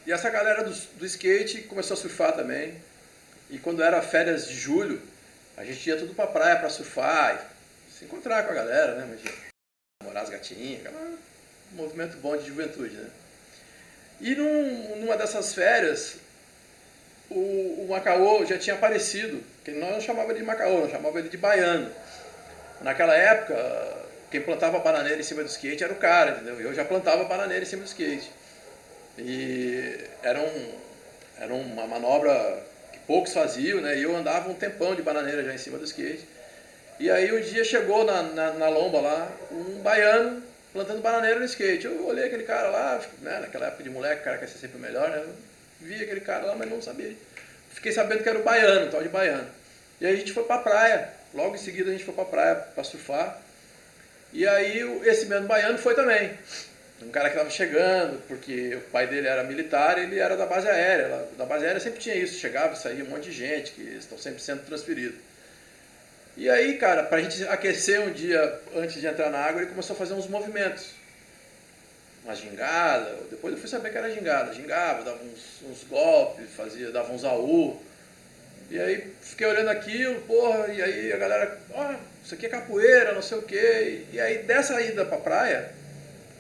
E essa galera do skate começou a surfar também. E quando era férias de julho, a gente ia tudo pra praia pra surfar, e se encontrar com a galera, né? Namorar as gatinhas, um movimento bom de juventude, né? E numa dessas férias, o Macaô já tinha aparecido, que nós não chamava ele de Macaô, nós chamava ele de baiano. Naquela época, quem plantava bananeira em cima do skate era o cara, entendeu? Eu já plantava bananeira em cima do skate. E era uma manobra que poucos faziam, né? E eu andava um tempão de bananeira já em cima do skate. E aí um dia chegou na lomba lá um baiano plantando bananeira no skate. Eu olhei aquele cara lá, né? Naquela época de moleque, o cara quer ser sempre o melhor, né? Eu vi aquele cara lá, mas não sabia. Fiquei sabendo que era o baiano, tal de baiano. E aí a gente foi pra praia. Logo em seguida a gente foi pra praia pra surfar. E aí esse mesmo baiano foi também. Um cara que estava chegando, porque o pai dele era militar, ele era da base aérea. Da base aérea sempre tinha isso, chegava e saía um monte de gente, que estão sempre sendo transferidos. E aí, cara, pra gente aquecer um dia antes de entrar na água, ele começou a fazer uns movimentos. Uma gingada, depois eu fui saber que era gingada. Gingava, dava uns golpes, dava uns AU. E aí fiquei olhando aquilo, porra, e aí a galera, isso aqui é capoeira, não sei o quê. E aí dessa ida pra praia,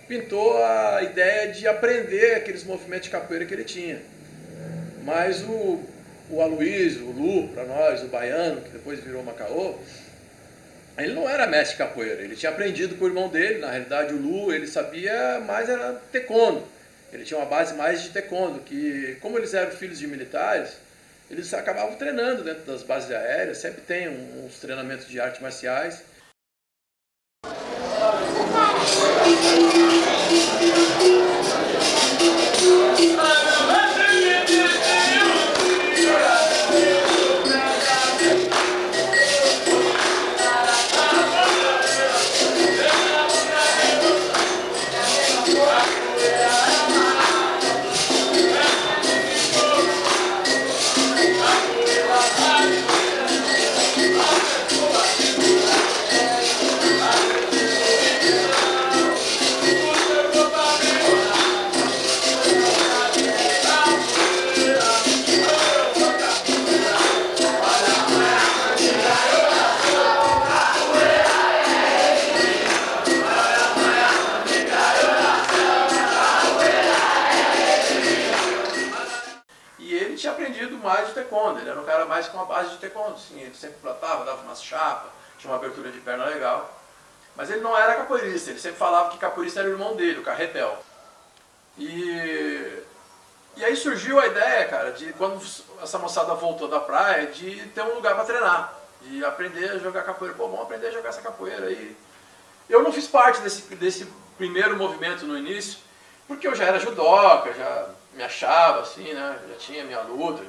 pintou a ideia de aprender aqueles movimentos de capoeira que ele tinha. Mas o Aloysio, o Lu, para nós, o baiano, que depois virou Macaô, ele não era mestre de capoeira, ele tinha aprendido com o irmão dele. Na realidade o Lu, ele sabia mais era taekwondo, ele tinha uma base mais de taekwondo, que como eles eram filhos de militares, eles acabavam treinando dentro das bases aéreas, sempre tem uns treinamentos de artes marciais. Mais de taekwondo, ele era um cara mais com uma base de taekwondo, assim, ele sempre plantava, dava umas chapas, tinha uma abertura de perna legal, mas ele não era capoeirista, ele sempre falava que capoeirista era o irmão dele, o Carretel. E aí surgiu a ideia, cara, de quando essa moçada voltou da praia, de ter um lugar para treinar, de aprender a jogar capoeira. Pô, vamos aprender a jogar essa capoeira aí. Eu não fiz parte desse primeiro movimento no início, porque eu já era judoca, já me achava assim, né, já tinha minha luta,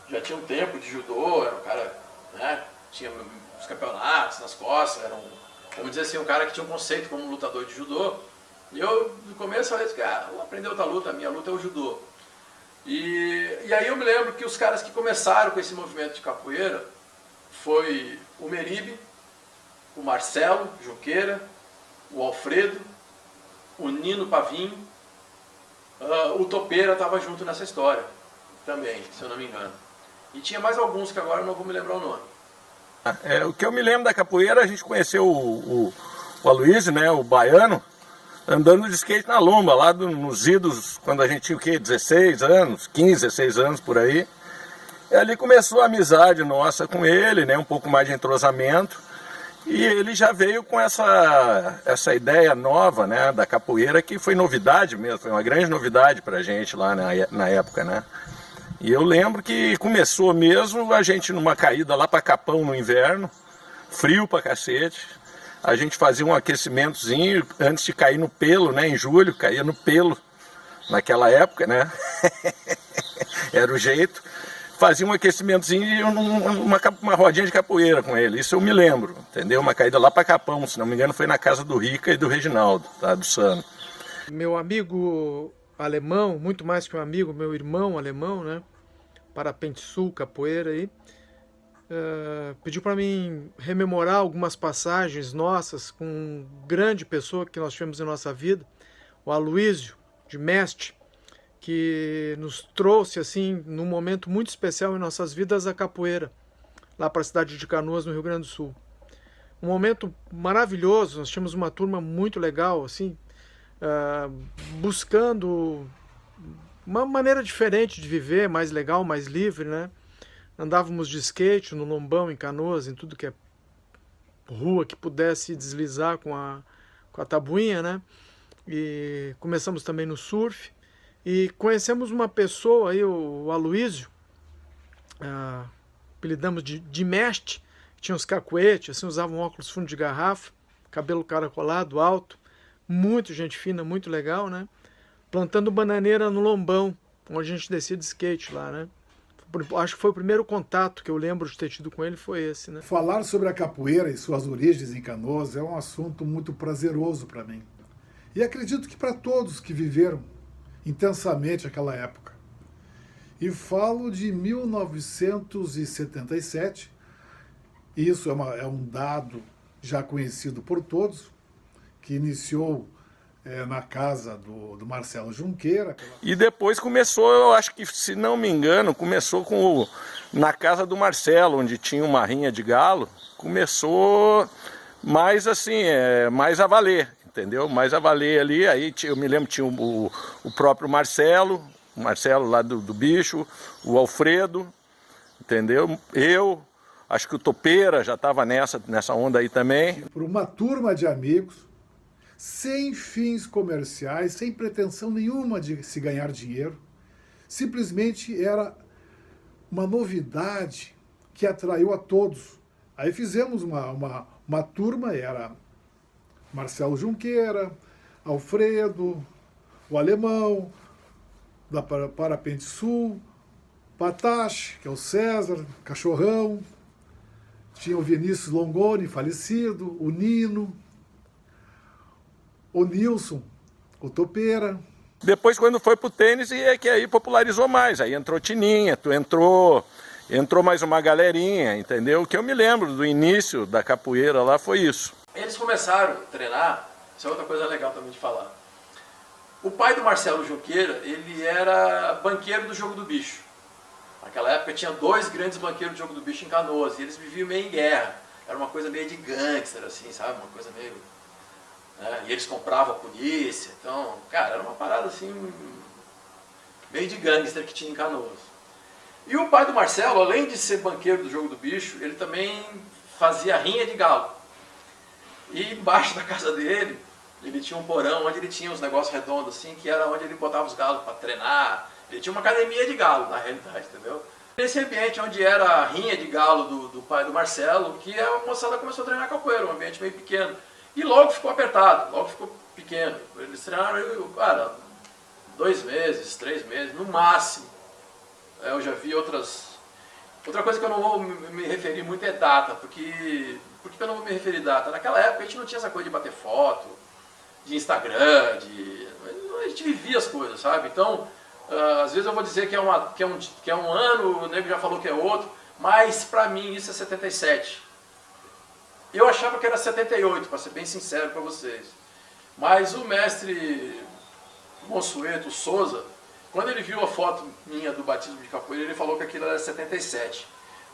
já tinha um tempo de judô, era um cara, né, tinha os campeonatos nas costas, era vamos dizer assim, um cara que tinha um conceito como lutador de judô. E eu, no começo, falei assim, vou aprender outra luta, a minha luta é o judô. E aí eu me lembro que os caras que começaram com esse movimento de capoeira foi o Meribe, o Marcelo Junqueira, o Alfredo, o Nino Pavinho, o Topeira estava junto nessa história também, se eu não me engano. E tinha mais alguns que agora eu não vou me lembrar o nome. O que eu me lembro da capoeira, a gente conheceu o Aloysio, né, o baiano, andando de skate na lomba, lá nos idos, quando a gente tinha o quê? 16 anos, 15, 16 anos por aí. E ali começou a amizade nossa com ele, né, um pouco mais de entrosamento. E ele já veio com essa ideia nova, né, da capoeira, que foi novidade mesmo, foi uma grande novidade pra gente lá na época, né. E eu lembro que começou mesmo a gente numa caída lá para Capão no inverno, frio pra cacete. A gente fazia um aquecimentozinho antes de cair no pelo, né, em julho, caía no pelo naquela época, né. Era o jeito. Fazia um aquecimentozinho e uma rodinha de capoeira com ele, isso eu me lembro, entendeu? Uma caída lá para Capão, se não me engano foi na casa do Rica e do Reginaldo, tá, do Sano. Meu amigo alemão, muito mais que um amigo, meu irmão alemão, né? Parapente Sul, capoeira aí, pediu para mim rememorar algumas passagens nossas com uma grande pessoa que nós tivemos em nossa vida, o Aloysio de Mestre, que nos trouxe assim num momento muito especial em nossas vidas a capoeira, lá para a cidade de Canoas, no Rio Grande do Sul. Um momento maravilhoso, nós tínhamos uma turma muito legal, assim, buscando uma maneira diferente de viver, mais legal, mais livre, né? Andávamos de skate no lombão, em Canoas, em tudo que é rua que pudesse deslizar com a tabuinha, né? E começamos também no surf. E conhecemos uma pessoa aí, o Aloysio, apelidamos de Mestre, tinha uns cacuetes, assim, usava um óculos fundo de garrafa, cabelo caracolado, alto, muito gente fina, muito legal, né? Plantando bananeira no lombão, onde a gente descia de skate lá, né? Acho que foi o primeiro contato que eu lembro de ter tido com ele, foi esse, né? Falar sobre a capoeira e suas origens em Canoas é um assunto muito prazeroso para mim. E acredito que para todos que viveram intensamente aquela época. E falo de 1977, isso é um dado já conhecido por todos, que iniciou na casa do Marcelo Junqueira. E depois começou, eu acho que, se não me engano, começou na casa do Marcelo, onde tinha uma rinha de galo, começou mais assim, mais a valer, entendeu? Mais a valer ali, aí eu me lembro que tinha o próprio Marcelo lá do bicho, o Alfredo, entendeu? Eu, acho que o Topeira já estava nessa onda aí também. Por uma turma de amigos, sem fins comerciais, sem pretensão nenhuma de se ganhar dinheiro. Simplesmente era uma novidade que atraiu a todos. Aí fizemos uma turma, era Marcelo Junqueira, Alfredo, o Alemão, da Parapente Sul, Patache, que é o César, Cachorrão, tinha o Vinícius Longoni, falecido, o Nino, o Nilson, o Topeira. Depois, quando foi pro tênis, é que aí popularizou mais. Aí entrou Tininha, entrou mais uma galerinha, entendeu? O que eu me lembro do início da capoeira lá foi isso. Eles começaram a treinar, isso é outra coisa legal também de falar. O pai do Marcelo Junqueira, ele era banqueiro do Jogo do Bicho. Naquela época tinha 2 grandes banqueiros do Jogo do Bicho em Canoas, e eles viviam meio em guerra. Era uma coisa meio de gangster, assim, sabe? Uma coisa meio... E eles compravam a polícia, então, cara, era uma parada assim, meio de gangster que tinha em Canoas. E o pai do Marcelo, além de ser banqueiro do Jogo do Bicho, ele também fazia rinha de galo. E embaixo da casa dele, ele tinha um porão onde ele tinha uns negócios redondos assim, que era onde ele botava os galos para treinar. Ele tinha uma academia de galo, na realidade, entendeu? Nesse ambiente onde era a rinha de galo do pai do Marcelo, que a moçada começou a treinar capoeira, um ambiente meio pequeno. E logo ficou apertado, logo ficou pequeno. Eles treinaram, cara, 2 meses, 3 meses, no máximo. Eu já vi outras... Outra coisa que eu não vou me referir muito é data, porque... Por que eu não vou me referir a data? Naquela época a gente não tinha essa coisa de bater foto, de Instagram, a gente vivia as coisas, sabe? Então, às vezes eu vou dizer que é um ano, o nego já falou que é outro, mas pra mim isso é 77. Eu achava que era 78, para ser bem sincero para vocês. Mas o mestre Monsueto Souza, Quando ele viu a foto minha do batismo de capoeira, ele falou que aquilo era 77.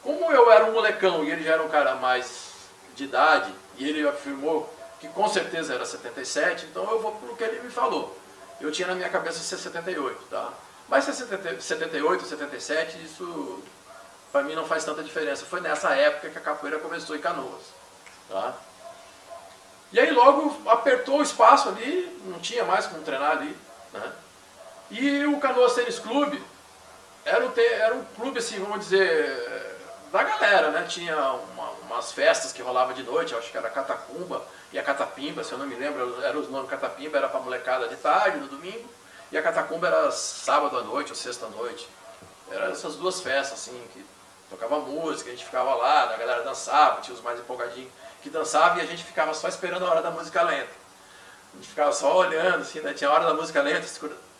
Como eu era um molecão e ele já era um cara mais de idade, e ele afirmou que com certeza era 77, então eu vou pelo que ele me falou. Eu tinha na minha cabeça ser 78, tá? Mas se é 78, 77, isso para mim não faz tanta diferença. Foi nessa época que a capoeira começou em Canoas, tá? E aí logo apertou o espaço ali, não tinha mais como treinar ali, né? E o Canoas Tênis Clube era um clube, assim, vamos dizer, da galera, né? Tinha umas festas que rolavam de noite, eu acho que era a Catacumba e a Catapimba, se eu não me lembro, era os nomes. Catapimba era pra molecada de tarde, no domingo, e a Catacumba era sábado à noite ou sexta à noite. Eram essas duas festas, assim, que tocava música, a gente ficava lá, a galera dançava, tinha os mais empolgadinhos que dançavam e a gente ficava só esperando a hora da música lenta. A gente ficava só olhando, assim, né? Tinha a hora da música lenta,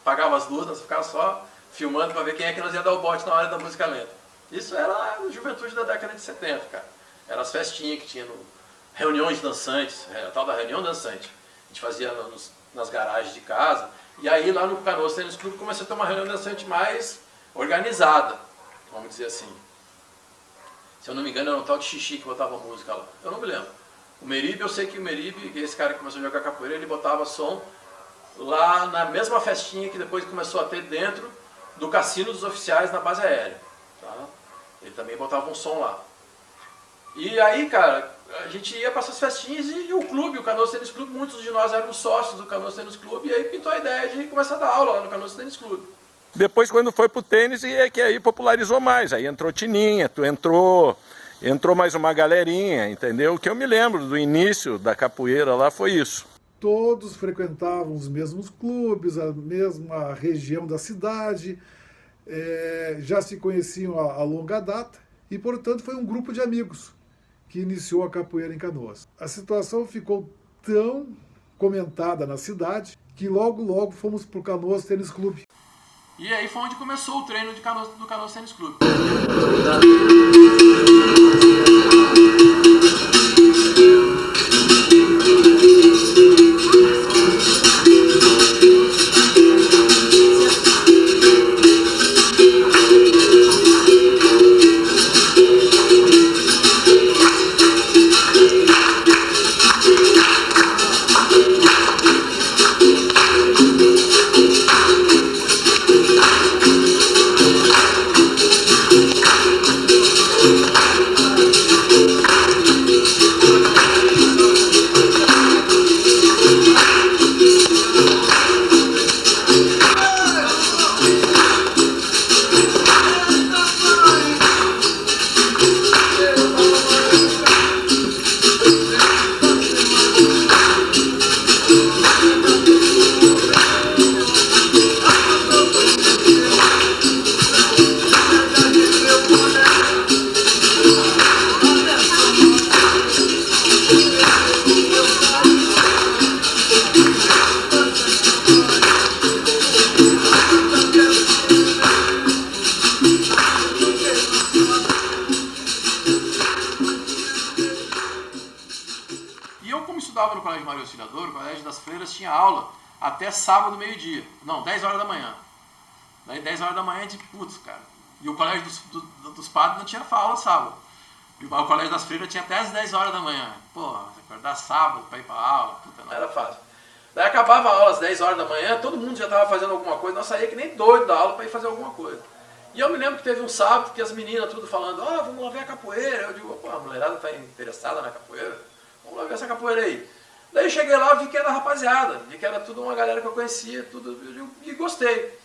apagava as luzes, nós ficava só filmando para ver quem é que nós ia dar o bote na hora da música lenta. Isso era a juventude da década de 70, cara. Eram as festinhas que tinha reuniões dançantes, a tal da reunião dançante. A gente fazia nas garagens de casa. E aí lá no Canoas Tênis Clube começou a ter uma reunião dançante mais organizada, vamos dizer assim. Se eu não me engano, era um tal de Xixi que botava música lá. Eu não me lembro. O Meribe, eu sei que o Meribe, esse cara que começou a jogar capoeira, ele botava som lá na mesma festinha que depois começou a ter dentro do Cassino dos Oficiais na base aérea. Tá? Ele também botava um som lá. E aí, cara, a gente ia para essas festinhas e o clube, o Canoas Tênis Clube, muitos de nós éramos sócios do Canoas Tênis Clube, e aí pintou a ideia de começar a dar aula lá no Canoas Tênis Clube. Depois, quando foi pro tênis, é que aí popularizou mais. Aí entrou Tininha, entrou mais uma galerinha, entendeu? O que eu me lembro do início da capoeira lá foi isso. Todos frequentavam os mesmos clubes, a mesma região da cidade, já se conheciam a longa data e, portanto, foi um grupo de amigos que iniciou a capoeira em Canoas. A situação ficou tão comentada na cidade que logo fomos para o Canoas Tênis Clube. E aí foi onde começou o treino do Canoas Tênis Clube. No Colégio Maria Auxiliadora, o Colégio das Freiras tinha aula até sábado, meio-dia. Não, 10 horas da manhã. Daí 10 horas da manhã, de putz, cara. E o Colégio dos Padres não tinha aula sábado. E o Colégio das Freiras tinha até as 10 horas da manhã. Porra, acordar sábado pra ir pra aula, puta, não era fácil. Daí acabava a aula às 10 horas da manhã, todo mundo já estava fazendo alguma coisa, nós saía que nem doido da aula pra ir fazer alguma coisa. E eu me lembro que teve um sábado que as meninas tudo falando, vamos lá ver a capoeira. Eu digo, pô, a mulherada tá interessada na capoeira, vamos lá ver essa capoeira aí. Daí eu cheguei lá, vi que era rapaziada, vi que era tudo uma galera que eu conhecia, tudo, e gostei.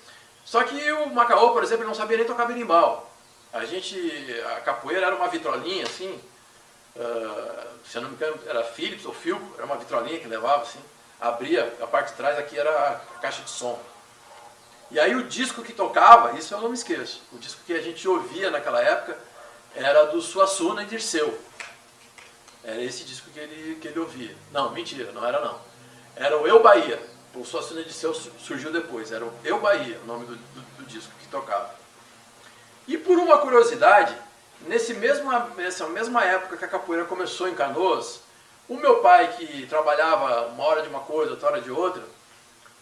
Só que o Macaô, por exemplo, não sabia nem tocar berimbau. A capoeira era uma vitrolinha, assim, se eu não me engano, era Philips ou Philco, era uma vitrolinha que levava, assim, abria, a parte de trás aqui era a caixa de som. E aí o disco que tocava, isso eu não me esqueço, o disco que a gente ouvia naquela época era do Suassuna e Dirceu. Era esse disco que ele ouvia. Não, mentira, não era não. Era o Eu Bahia. O Suassuna e Dirceu surgiu depois. Era o Eu Bahia, o nome do disco que tocava. E por uma curiosidade, nessa mesma época que a capoeira começou em Canoas, o meu pai, que trabalhava uma hora de uma coisa, outra hora de outra,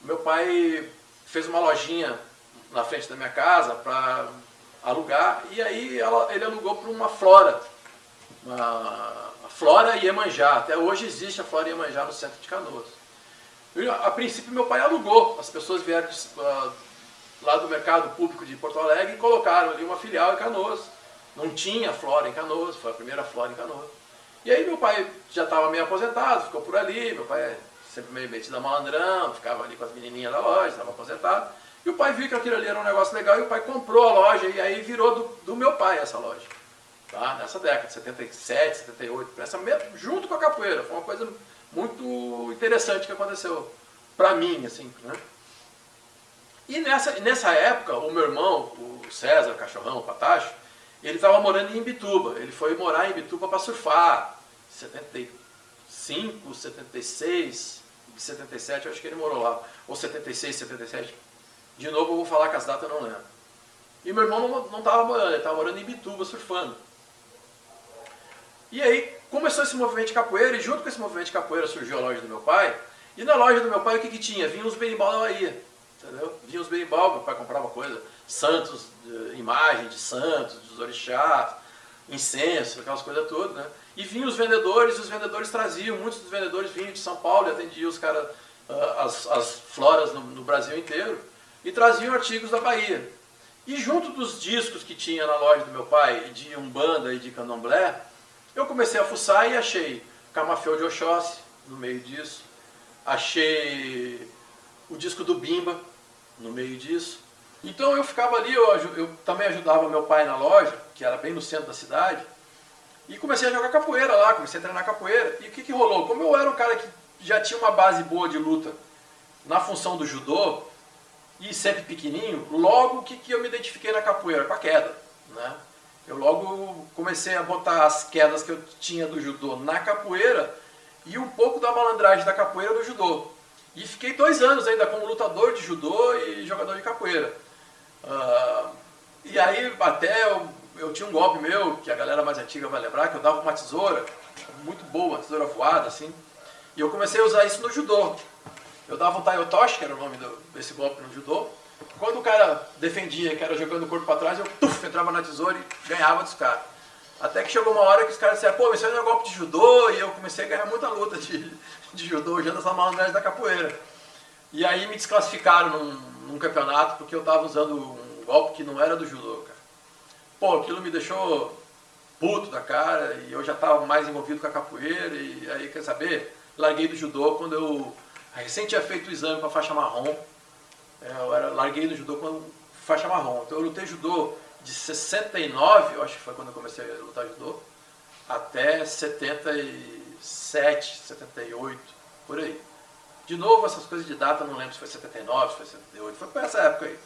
meu pai fez uma lojinha na frente da minha casa para alugar, e aí ele alugou para uma Flora, a Flora Iemanjá. Até hoje existe a Flora Iemanjá no centro de Canoas. A princípio meu pai alugou, as pessoas vieram lá do mercado público de Porto Alegre e colocaram ali uma filial em Canoas. Não tinha Flora em Canoas, foi a primeira Flora em Canoas. E aí meu pai já estava meio aposentado, ficou por ali, meu pai é sempre meio metido a malandrão, ficava ali com as menininhas da loja, estava aposentado. E o pai viu que aquilo ali era um negócio legal e o pai comprou a loja e aí virou do meu pai essa loja. Tá? Nessa década, 77, 78, junto com a capoeira. Foi uma coisa muito interessante que aconteceu para mim, assim, né? E nessa época, o meu irmão, o César, o Cachorrão, o Patacho, ele estava morando em Imbituba. Ele foi morar em Imbituba para surfar. 75, 76, 77, eu acho que ele morou lá. Ou 76, 77. De novo eu vou falar que as datas eu não lembro. E meu irmão não estava morando, ele estava morando em Imbituba surfando. E aí começou esse movimento de capoeira, e junto com esse movimento de capoeira surgiu a loja do meu pai. E na loja do meu pai o que tinha? Vinha os berimbau da Bahia. Entendeu? Vinha os berimbau, meu pai comprava coisa, santos, imagem de santos, dos orixás, incenso, aquelas coisas todas, né? E vinham os vendedores traziam, muitos dos vendedores vinham de São Paulo e atendiam os caras, as floras no Brasil inteiro, e traziam artigos da Bahia. E junto dos discos que tinha na loja do meu pai, de Umbanda e de Candomblé, eu comecei a fuçar e achei Camafeu de Oxóssi no meio disso, achei o disco do Bimba no meio disso. Então eu ficava ali, eu também ajudava meu pai na loja, que era bem no centro da cidade, e comecei a jogar capoeira lá, comecei a treinar capoeira. E o que rolou? Como eu era um cara que já tinha uma base boa de luta na função do judô, e sempre pequenininho, logo o que eu me identifiquei na capoeira? Com a queda, né? Eu logo comecei a botar as quedas que eu tinha do judô na capoeira e um pouco da malandragem da capoeira no judô. E fiquei 2 anos ainda como lutador de judô e jogador de capoeira. E aí até eu tinha um golpe meu, que a galera mais antiga vai lembrar, que eu dava uma tesoura, muito boa, uma tesoura voada, assim. E eu comecei a usar isso no judô. Eu dava um taiotoshi, que era o nome desse golpe no judô. Quando o cara defendia, que era jogando o corpo para trás, eu entrava na tesoura e ganhava dos caras. Até que chegou uma hora que os caras disseram, pô, isso aí não é golpe de judô, e eu comecei a ganhar muita luta de judô, usando essa malandragem da capoeira. E aí me desclassificaram num campeonato, porque eu estava usando um golpe que não era do judô, cara. Pô, aquilo me deixou puto da cara, e eu já estava mais envolvido com a capoeira, e aí, quer saber, larguei do judô quando eu recém tinha feito o exame para faixa marrom. Larguei do judô com faixa marrom. Então eu lutei judô de 69, eu acho que foi quando eu comecei a lutar judô, até 77, 78, por aí. De novo, essas coisas de data, não lembro se foi 79, se foi 78, foi por essa época aí.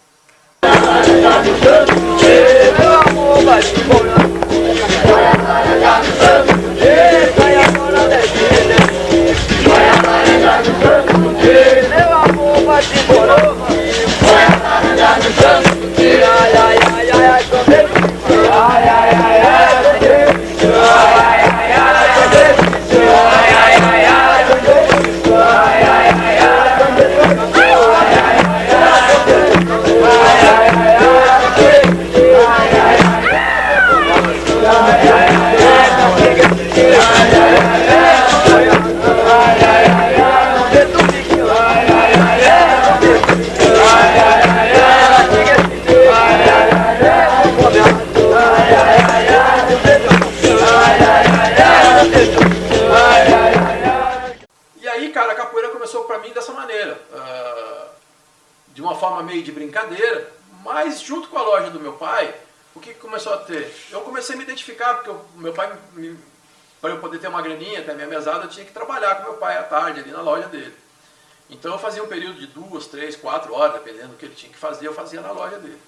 E aí, cara, a capoeira começou pra mim dessa maneira, de uma forma meio de brincadeira, mas junto com a loja do meu pai, o que começou a ter? Eu comecei a me identificar, porque o meu pai, para eu poder ter uma graninha, até a minha mesada, eu tinha que trabalhar com meu pai à tarde ali na loja dele. Então eu fazia um período de 2, 3, 4 horas, dependendo do que ele tinha que fazer, eu fazia na loja dele.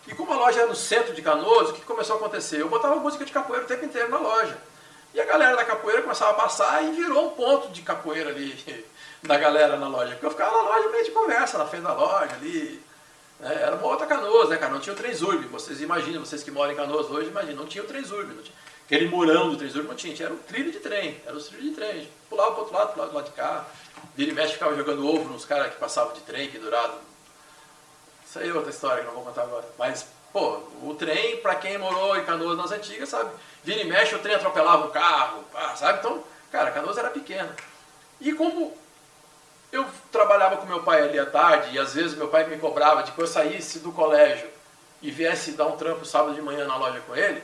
E como a loja era no centro de Canoas, o que começou a acontecer? Eu botava música de capoeira o tempo inteiro na loja. E a galera da capoeira começava a passar e virou um ponto de capoeira ali, da galera na loja. Porque eu ficava na loja meio de conversa, na frente da loja ali. Era uma outra Canoas, né, cara? Não tinha o Transurb. Vocês imaginam, vocês que moram em Canoas hoje, imaginam, não tinha o Transurb. Não tinha. Aquele murão do Transurb não tinha, era um trilho de trem. Era os trilhos de trem. A gente pulava pro outro lado, pulava do lado de cá. Vira e mexe, ficava jogando ovo nos caras que passavam de trem, pendurado, Isso aí é outra história que não vou contar agora. Mas, pô, o trem, pra quem morou em Canoas nas antigas, sabe? Vira e mexe, o trem atropelava um carro, sabe? Então, cara, Canoas era pequena. E como eu trabalhava com meu pai ali à tarde, e às vezes meu pai me cobrava de que eu saísse do colégio e viesse dar um trampo sábado de manhã na loja com ele,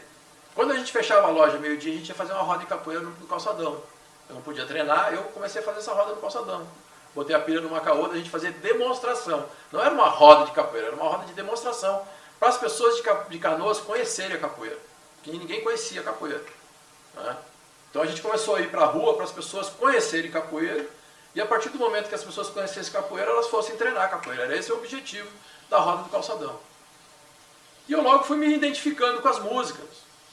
quando a gente fechava a loja meio-dia, a gente ia fazer uma roda de capoeira no calçadão. Eu não podia treinar, eu comecei a fazer essa roda no calçadão. Botei a pilha numa caoa, a gente fazia demonstração. Não era uma roda de capoeira, era uma roda de demonstração para as pessoas de Canoas conhecerem a capoeira. Que ninguém conhecia a capoeira. Né? Então a gente começou a ir para a rua para as pessoas conhecerem capoeira, e a partir do momento que as pessoas conhecessem capoeira, elas fossem treinar capoeira. Era esse o objetivo da roda do calçadão. E eu logo fui me identificando com as músicas,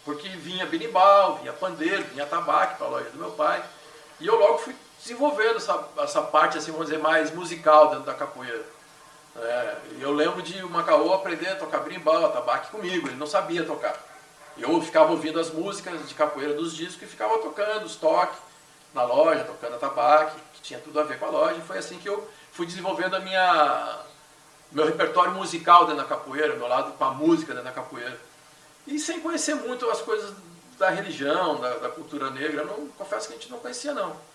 porque vinha berimbau, vinha pandeiro, vinha atabaque para a loja do meu pai, e eu logo fui desenvolvendo essa parte, assim, vamos dizer, mais musical dentro da capoeira. Eu lembro de o Macaô aprender a tocar berimbau, atabaque comigo, ele não sabia tocar. Eu ficava ouvindo as músicas de capoeira dos discos e ficava tocando os toques na loja, tocando atabaque, que tinha tudo a ver com a loja, e foi assim que eu fui desenvolvendo meu repertório musical dentro da capoeira, meu lado com a música dentro da capoeira. E sem conhecer muito as coisas da religião, da cultura negra, eu confesso que a gente não conhecia não.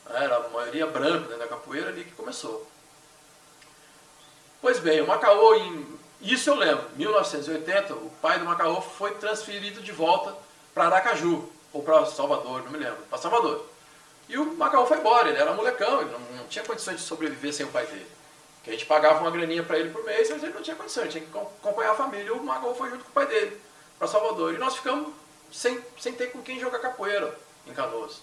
Era a maioria branca dentro da capoeira ali que começou. Pois bem, o Macaô, isso eu lembro, em 1980, o pai do Macaô foi transferido de volta para Aracaju, ou para Salvador, não me lembro, para Salvador. E o Macaô foi embora, ele era molecão, ele não tinha condições de sobreviver sem o pai dele. Que a gente pagava uma graninha para ele por mês, mas ele não tinha condições, tinha que acompanhar a família. E o Macaô foi junto com o pai dele para Salvador. E nós ficamos sem ter com quem jogar capoeira em Canoas.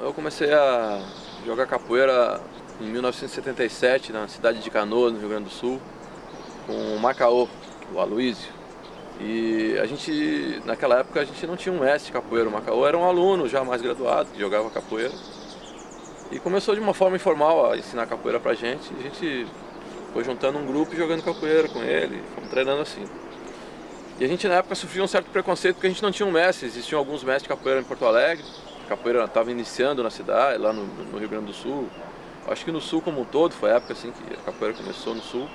Eu comecei a jogar capoeira em 1977 na cidade de Canoas, no Rio Grande do Sul, com o Macaô, o Aloísio. E naquela época a gente não tinha um mestre de capoeira, o Macaô era um aluno já mais graduado que jogava capoeira. E começou de uma forma informal a ensinar capoeira pra gente, e a gente foi juntando um grupo e jogando capoeira com ele, fomos treinando assim. E a gente na época sofria um certo preconceito porque a gente não tinha um mestre, existiam alguns mestres de capoeira em Porto Alegre, a capoeira estava iniciando na cidade, lá no Rio Grande do Sul. Acho que no Sul como um todo, foi a época assim que a capoeira começou no Sul.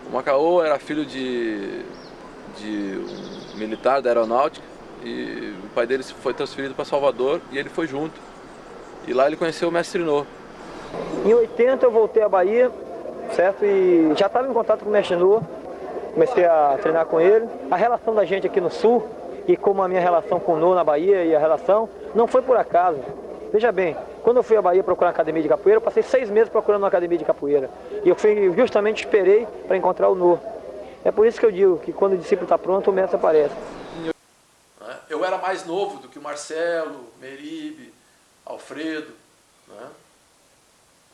O Macaô era filho de um militar da aeronáutica, e o pai dele foi transferido para Salvador e ele foi junto. E lá ele conheceu o mestre Nô. Em 80 eu voltei à Bahia, certo? E já estava em contato com o mestre Nô, comecei a treinar com ele. A relação da gente aqui no Sul, e como a minha relação com o Nô na Bahia e a relação, não foi por acaso. Veja bem, quando eu fui à Bahia procurar uma academia de capoeira, eu passei 6 meses procurando uma academia de capoeira. E eu justamente esperei para encontrar o Nô. É por isso que eu digo que quando o discípulo está pronto, o mestre aparece. Eu era mais novo do que o Marcelo, Meribe, Alfredo. Né?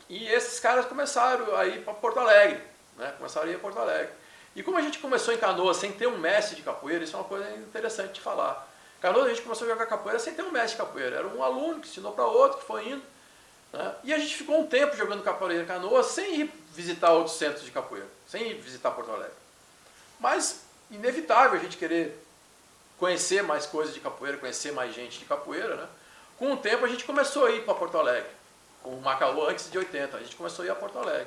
E esses caras começaram a ir para Porto Alegre. Né? Começaram a ir a Porto Alegre. E como a gente começou em Canoas sem ter um mestre de capoeira, isso é uma coisa interessante de falar. Em Canoas a gente começou a jogar capoeira sem ter um mestre de capoeira. Era um aluno que ensinou para outro, que foi indo. Né? E a gente ficou um tempo jogando capoeira em Canoas sem ir visitar outros centros de capoeira, sem ir visitar Porto Alegre. Mas, inevitável a gente querer conhecer mais coisas de capoeira, conhecer mais gente de capoeira. Né? Com o tempo a gente começou a ir para Porto Alegre, com o Macaô antes de 80, a gente começou a ir a Porto Alegre.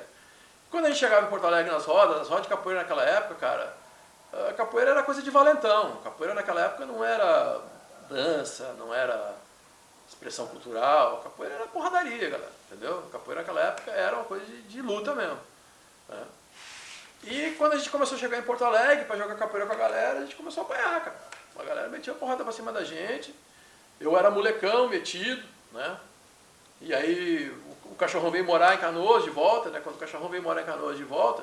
Quando a gente chegava em Porto Alegre nas rodas de capoeira naquela época, cara, a capoeira era coisa de valentão. A capoeira naquela época não era dança, não era expressão cultural. A capoeira era porradaria, galera, entendeu? A capoeira naquela época era uma coisa de luta mesmo. Né? E quando a gente começou a chegar em Porto Alegre para jogar capoeira com a galera, a gente começou a apanhar, cara. A galera metia porrada pra cima da gente. Eu era molecão, metido, né? E aí o cachorrão veio morar em Canoas de volta, né? Quando o cachorrão veio morar em Canoas de volta,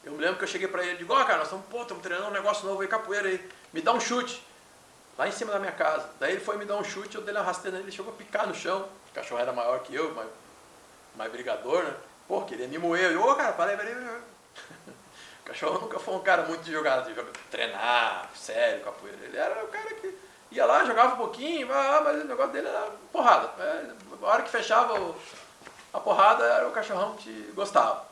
eu me lembro que eu cheguei pra ele e digo, cara, nós estamos treinando um negócio novo aí, capoeira aí, me dá um chute. Lá em cima da minha casa. Daí ele foi me dar um chute, eu dei uma rasteira nele, ele chegou a picar no chão. O cachorro era maior que eu, mais brigador, né? Pô, queria me moer. Eu, cara, parei. O cachorro nunca foi um cara muito de jogar, treinar, sério, capoeira. Ele era o cara que Ia lá, jogava um pouquinho, mas o negócio dele era porrada. A hora que fechava a porrada, o cachorrão te gostava.